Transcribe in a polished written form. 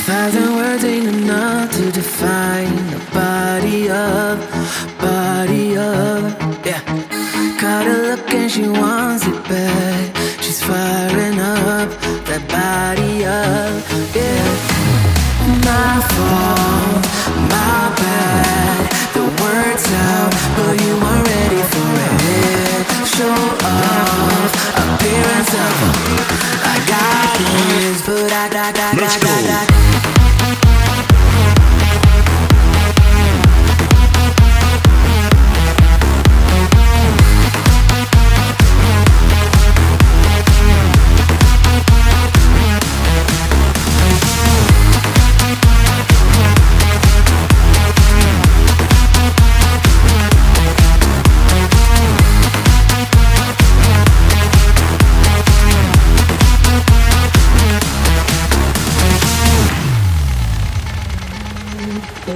1,000 words ain't enough to define the body of, yeah. Caught her look and she wants it back. She's firing up that body up, yeah. My fault, my bad. The words out, but you weren't ready for it. Show off, appearance of I got this, but I got. The